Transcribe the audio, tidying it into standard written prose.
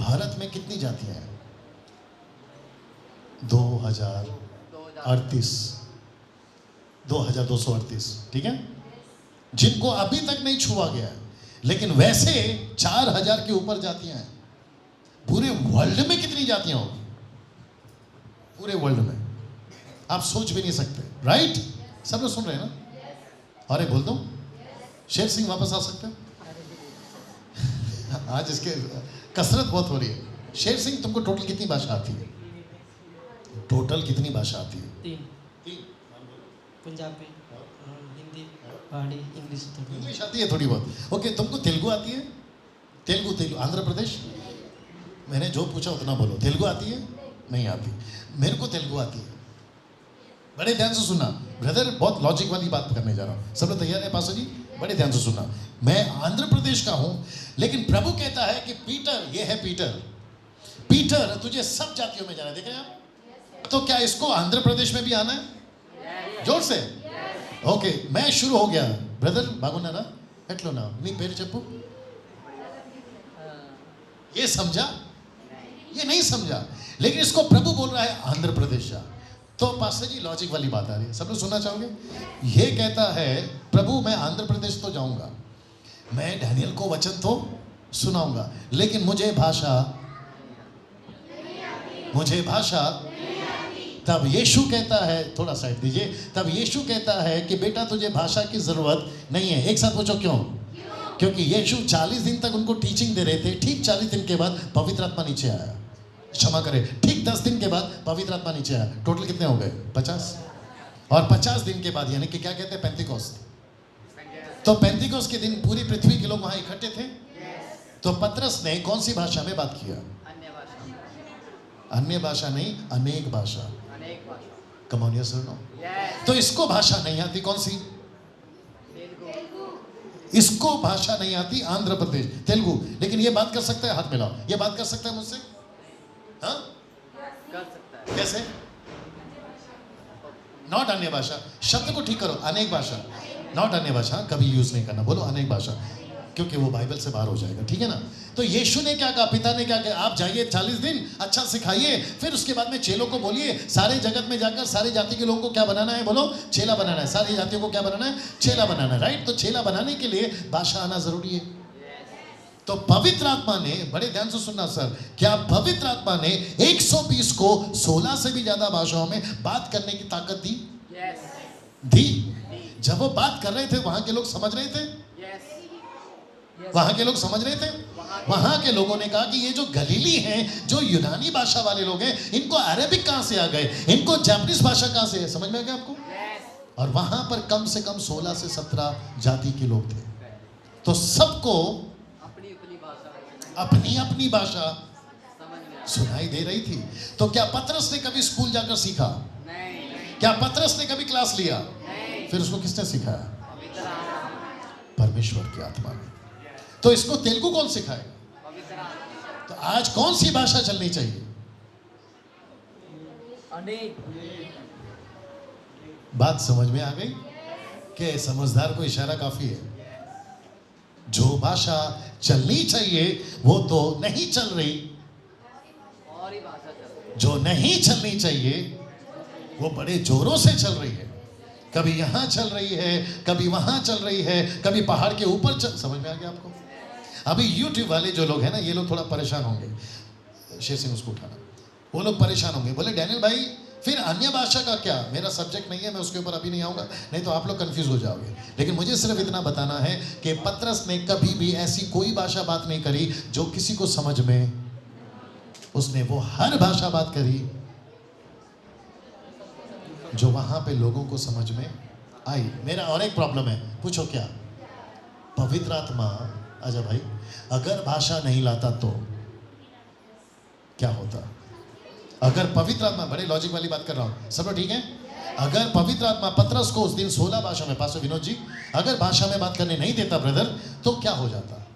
भारत में कितनी जातियां हैं? 2038, 2238, ठीक है, जिनको अभी तक नहीं छुआ गया है। लेकिन वैसे 4000 के ऊपर जातियां हैं। पूरे वर्ल्ड में कितनी जातियां होगी? पूरे वर्ल्ड में आप सोच भी नहीं सकते, राइट? सब लोग सुन रहे हैं ना? अरे बोल दो, शेर सिंह वापस आ सकते हो? आज इसके कसरत बहुत हो रही है। शेर सिंह, तुमको टोटल कितनी भाषा आती है? टोटल कितनी भाषा आती है? तीन। पंजाबी, हिंदी, पहाड़ी, इंग्लिश। इंग्लिश आती है थोड़ी बहुत। ओके, तुमको तेलुगु आती है? तेलुगु आंध्र प्रदेश। मैंने जो पूछा उतना बोलो। तेलुगु आती है? नहीं आती। मेरे को तेलुगु आती है। बड़े ध्यान से सुनना ब्रदर, बहुत लॉजिक वाली बात करने जा रहा हूँ। सब लोग तैयार है पासो जी? बड़े ध्यान से सुनना। मैं आंध्र प्रदेश का हूँ, लेकिन प्रभु कहता है कि पीटर, ये है पीटर, पीटर तुझे सब जातियों में जाना है। देख रहे हैं आप? तो क्या इसको आंध्र प्रदेश में भी आना है? जोर से। ओके, मैं शुरू हो गया ब्रदर। बागुनारा एट्लो ना नी पेर चप्पू। ये समझा? ये नहीं समझा, लेकिन इसको प्रभु बोल रहा है आंध्र प्रदेश जा। तो पास्टर जी लॉजिक वाली बात आ रही है, सब लोग सुनना चाहोगे? ये कहता है प्रभु मैं आंध्र प्रदेश तो जाऊंगा, मैं डैनियल को वचन तो सुनाऊंगा, लेकिन मुझे भाषा तब यीशु कहता है, थोड़ा साइड दीजिए, तब यीशु कहता है कि बेटा तुझे भाषा की जरूरत नहीं है। एक साथ पूछो क्यों? क्योंकि यीशु 40 दिन तक उनको टीचिंग दे रहे थे। ठीक 40 दिन के बाद पवित्र आत्मा नीचे आया। क्षमा करें, ठीक 10 दिन के बाद पवित्र आत्मा नीचे आया। टोटल कितने हो गए? 50। और 50 दिन के बाद, यानी कि क्या कहते हैं, पेंतिकोस्त। तो पेंतिकोस्त के दिन पूरी पृथ्वी के लोग वहां इकट्ठे थे। तो पतरस ने कौन सी भाषा में बात किया? अन्य भाषा नहीं, अनेक भाषा। कम ऑन यस और नो? तो इसको भाषा नहीं आती, कौन सी? इसको भाषा नहीं आती आंध्र प्रदेश, तेलुगु। लेकिन ये बात कर सकता है? हाथ मिलाओ। ये बात कर सकता है मुझसे? हाँ, कर सकता है। कैसे? नॉट अन्य भाषा, शब्द को ठीक करो। अनेक भाषा, नॉट अन्य भाषा, कभी यूज नहीं करना। बोलो अनेक भाषा, क्योंकि वो बाइबल से बाहर हो जाएगा, ठीक है ना? तो यीशु ने क्या कहा, पिता ने क्या कहा? आप जाइए 40 दिन अच्छा सिखाइए, फिर उसके बाद में चेलों को बोलिए सारे जगत में जाकर सारे जाति के लोगों को क्या बनाना है? बोलो चेला बनाना है। सारी जातियों को क्या बनाना है? चेला बनाना है, राइट? तो चेला बनाने के लिए भाषा आना जरूरी है। तो पवित्र आत्मा ने, बड़े ध्यान से सुनना सर, क्या पवित्र आत्मा ने 120 को 16 से भी ज्यादा भाषाओं में बात करने की ताकत दी? दी। जब वो बात कर रहे थे वहां के लोग समझ रहे थे? वहां के लोग समझ रहे थे? वहां के लोगों ने कहा कि ये जो गलीली हैं, जो यूनानी भाषा वाले लोग हैं, इनको अरेबिक कहां से आ गए, इनको जापानीज भाषा कहां से है? समझ में आ गया आपको? और वहां पर कम से कम 16 से 17 जाति के लोग थे। तो सबको अपनी अपनी भाषा सुनाई दे रही थी। तो क्या पतरस ने कभी स्कूल जाकर सीखा? नहीं। क्या पतरस ने कभी क्लास लिया? नहीं। फिर उसको किसने सिखाया? परमेश्वर की आत्मा ने। तो इसको तेलुगु कौन सिखाएगा? तो आज कौन सी भाषा चलनी चाहिए? बात समझ में आ गई? कि समझदार को इशारा काफी है। जो भाषा चलनी चाहिए वो तो नहीं चल रही, जो नहीं चलनी चाहिए वो बड़े जोरों से चल रही है। कभी यहाँ चल रही है, कभी वहां चल रही है, कभी पहाड़ के ऊपर चल। समझ में आ गया आपको? अभी YouTube वाले जो लोग हैं ना, ये लोग थोड़ा परेशान होंगे। शेर सिंह उसको उठाना, वो लोग परेशान होंगे, बोले डैनियल भाई फिर अन्य भाषा का क्या? मेरा सब्जेक्ट नहीं है, मैं उसके ऊपर अभी नहीं आऊंगा, नहीं तो आप लोग कंफ्यूज हो जाओगे। लेकिन मुझे सिर्फ इतना बताना है कि पतरस ने कभी भी ऐसी कोई भाषा बात नहीं करी जो किसी को समझ में, उसने वो हर भाषा बात करी जो वहां पे लोगों को समझ में आई। मेरा और एक प्रॉब्लम है, पूछो क्या? पवित्र आत्मा, आजा भाई, अगर भाषा नहीं लाता तो क्या होता? अगर पवित्र आत्मा, बड़े लॉजिक वाली बात कर रहा हूं, सब लोग ठीक है? अगर पवित्र आत्मा पतरस को उस दिन 16 भाषा में, पास्टर विनोद जी, अगर भाषा में बात करने नहीं देता ब्रदर, तो क्या हो जाता?